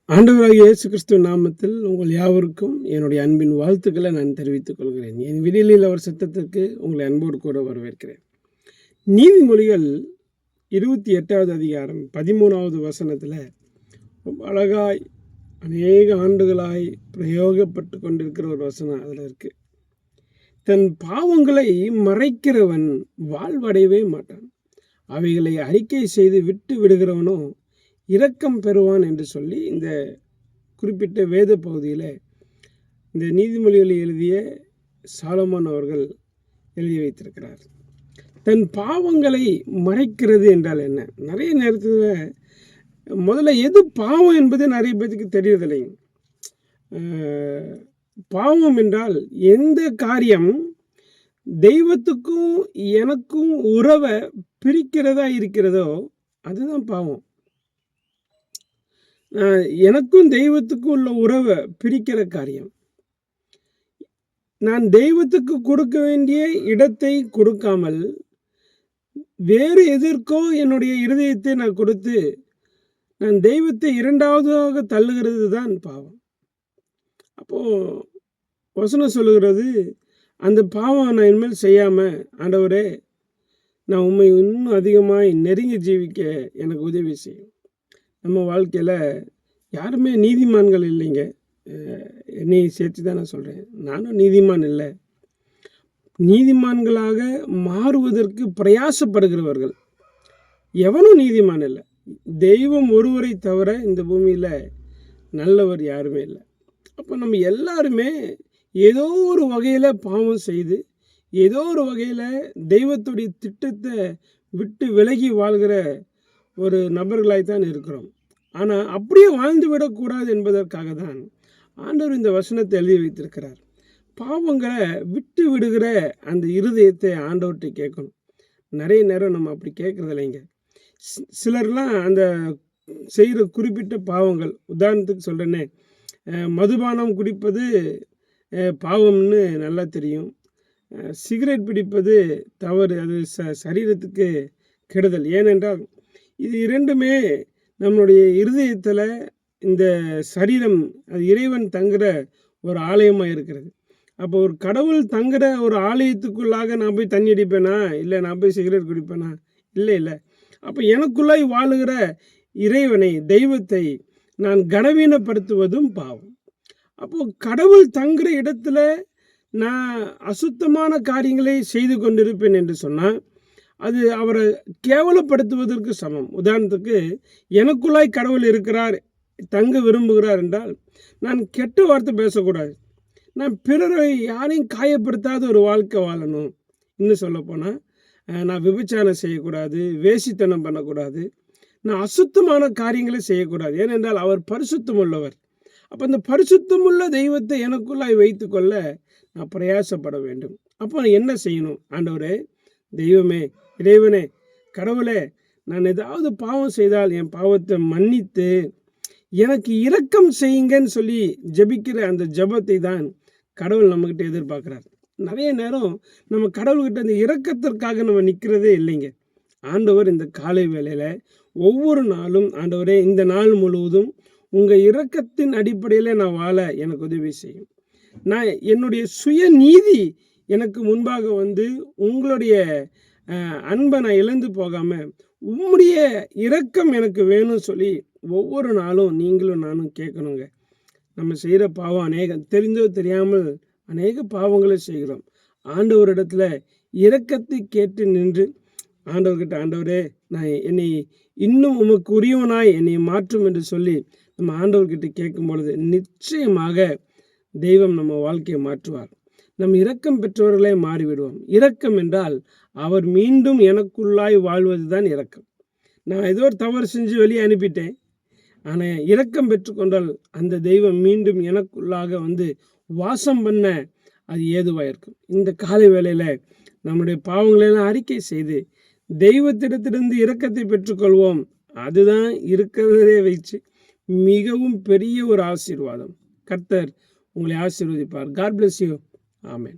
ஆண்டவராகிய இயேசு கிறிஸ்துவின் நாமத்தில் உங்கள் யாவருக்கும் என்னுடைய அன்பின் வாழ்த்துக்களை நான் தெரிவித்துக் கொள்கிறேன். என் விடியலில் அவர் சத்தத்திற்கு உங்களை அன்போடு கூட வரவேற்கிறேன். நீதிமொழிகள் 28வது அதிகாரம் 13வது வசனத்தில் ரொம்ப அழகாய் அநேக ஆண்டுகளாய் பிரயோகப்பட்டு கொண்டிருக்கிற ஒரு வசனம் அதில் இருக்கு. தன் பாவங்களை மறைக்கிறவன் வாழ்வடையவே மாட்டான், அவைகளை அறிக்கை செய்து விட்டு விடுகிறவனோ இரக்கம் பெறுவான் என்று சொல்லி இந்த குறிப்பிட்ட வேத பகுதியில் இந்த நீதிமொழிகளை எழுதிய சாலமோன் அவர்கள் எழுதி வைத்திருக்கிறார். தன் பாவங்களை மறைக்கிறது என்றால் என்ன? நிறைய நேரத்தில் முதல்ல எது பாவம் என்பது நிறைய பேருக்கு தெரியறதில்லை. பாவம் என்றால் எந்த காரியம் தெய்வத்துக்கும் எனக்கும் உறவை பிரிக்கிறதா இருக்கிறதோ அதுதான் பாவம். எனக்கும் தெய்வத்துக்கும் உள்ள உறவை பிரிக்கிற காரியம். நான் தெய்வத்துக்கு கொடுக்க வேண்டிய இடத்தை கொடுக்காமல் வேறு எதற்கோ என்னுடைய இருதயத்தை நான் கொடுத்து நான் தெய்வத்தை இரண்டாவதாக தள்ளுகிறது தான் பாவம். அப்போ வசனம் சொல்லுகிறது, அந்த பாவம் நான் இனிமேல் செய்யாமல், ஆண்டவரே நான் உண்மை இன்னும் அதிகமாக நெருங்கி ஜீவிக்க எனக்கு உதவி செய்யும். நம்ம வாழ்க்கையில் யாருமே நீதிமான்கள் இல்லைங்க. என்னை சேர்த்து தான் நான் சொல்கிறேன், நானும் நீதிமான் இல்லை. நீதிமான்களாக மாறுவதற்கு பிரயாசப்படுகிறவர்கள் எவனும் நீதிமான் இல்லை. தெய்வம் ஒருவரை தவிர இந்த பூமியில் நல்லவர் யாருமே இல்லை. அப்போ நம்ம எல்லாருமே ஏதோ ஒரு வகையில் பாவம் செய்து ஏதோ ஒரு வகையில் தெய்வத்துடைய திட்டத்தை விட்டு விலகி வாழ்கிற ஒரு நபர்களாய்த்தான் இருக்கிறோம். ஆனால் அப்படியே வாழ்ந்து விடக்கூடாது என்பதற்காக தான் ஆண்டவர் இந்த வசனத்தை எழுதி வைத்திருக்கிறார். பாவங்களை விட்டு விடுகிற அந்த இருதயத்தை ஆண்டவர்கிட்ட கேட்கணும். நிறைய நேரம் நம்ம அப்படி கேட்குறது இல்லைங்க. சிலர்லாம் அந்த செய்கிற குறிப்பிட்ட பாவங்கள், உதாரணத்துக்கு சொல்கிறேன்னே, மதுபானம் குடிப்பது பாவம்னு நல்லா தெரியும். சிகரெட் பிடிப்பது தவறு, அது சரீரத்துக்கு கெடுதல். ஏனென்றால் இது இரண்டுமே நம்மளுடைய இருதயத்தில், இந்த சரீரம் அது இறைவன் தங்குற ஒரு ஆலயமாக இருக்கிறது. அப்போ ஒரு கடவுள் தங்குற ஒரு ஆலயத்துக்குள்ளாக நான் போய் தண்ணி அடிப்பேனா? இல்லை நான் போய் சிகரெட் குடிப்பேனா? இல்லை. அப்போ எனக்குள்ளாய் வாழுகிற இறைவனை, தெய்வத்தை நான் கனவீனப்படுத்துவதும் பாவம். அப்போது கடவுள் தங்குற இடத்துல நான் அசுத்தமான காரியங்களை செய்து கொண்டிருப்பேன் என்று சொன்னால் அது அவரை கேவலப்படுத்துவதற்கு சமம். உதாரணத்துக்கு, எனக்குள்ளாய் கடவுள் இருக்கிறார், தங்க விரும்புகிறார் என்றால் நான் கெட்ட வார்த்தை பேசக்கூடாது. நான் பிறரை யாரையும் காயப்படுத்தாத ஒரு வாழ்க்கை வாழணும். இன்னும் சொல்லப்போனால் நான் விபச்சாரம் செய்யக்கூடாது, வேசித்தனம் பண்ணக்கூடாது, நான் அசுத்தமான காரியங்களை செய்யக்கூடாது. ஏனென்றால் அவர் பரிசுத்தம் உள்ளவர். அப்போ அந்த பரிசுத்தமுள்ள தெய்வத்தை எனக்குள்ளாய் வைத்து கொள்ள நான் பிரயாசப்பட வேண்டும். அப்போ என்ன செய்யணும்? ஆண்டவரே, தெய்வமே, இறைவனே, கடவுளே, நான் ஏதாவது பாவம் செய்தால் என் பாவத்தை மன்னித்து எனக்கு இரக்கம் செய்யுங்கன்னு சொல்லி ஜெபிக்கிற அந்த ஜெபத்தை தான் கடவுள் நம்மக்கிட்ட எதிர்பார்க்குறார். நிறைய நேரம் நம்ம கடவுள்கிட்ட அந்த இரக்கத்திற்காக நம்ம நிற்கிறதே இல்லைங்க. ஆண்டவர் இந்த காலை வேளையில் ஒவ்வொரு நாளும், ஆண்டவரே, இந்த நாள் முழுவதும் உங்கள் இரக்கத்தின் அடிப்படையில் நான் வாழ எனக்கு உதவி செய்யும். நான் என்னுடைய சுய நீதி எனக்கு முன்பாக வந்து உங்களுடைய அன்பை நான் இழந்து போகாமல் உம்முடைய இரக்கம் எனக்கு வேணும்னு சொல்லி ஒவ்வொரு நாளும் நீங்களும் நானும் கேட்கணுங்க. நம்ம செய்கிற பாவம் தெரிந்தோ தெரியாமல் அநேக பாவங்களை செய்கிறோம். ஆண்டவரிடத்துல இரக்கத்தை கேட்டு நின்று ஆண்டவர்கிட்ட, ஆண்டவரே, நான் என்னை இன்னும் உமக்கு உரியவனாய் என்னை மாற்றும் என்று சொல்லி நம்ம ஆண்டவர்கிட்ட கேட்கும் பொழுது நிச்சயமாக தெய்வம் நம்ம வாழ்க்கையை மாற்றுவார். நம் இரக்கம் பெற்றவர்களே மாறிவிடுவோம். இரக்கம் என்றால் அவர் மீண்டும் எனக்குள்ளாய் வாழ்வது தான் இரக்கம். நான் ஏதோ ஒரு தவறு செஞ்சு வெளியே அனுப்பிட்டேன், ஆனால் இரக்கம் பெற்றுக்கொண்டால் அந்த தெய்வம் மீண்டும் எனக்குள்ளாக வந்து வாசம் பண்ண அது ஏதுவாக இருக்கும். இந்த காலை வேளையில் நம்முடைய பாவங்களெல்லாம் அறிக்கை செய்து தெய்வத்திடத்திலிருந்து இரக்கத்தை பெற்றுக்கொள்வோம். அதுதான் இருக்கிறதே வச்சு மிகவும் பெரிய ஒரு ஆசீர்வாதம். கர்த்தர் உங்களை ஆசீர்வதிப்பார். God bless you. ஆமென்.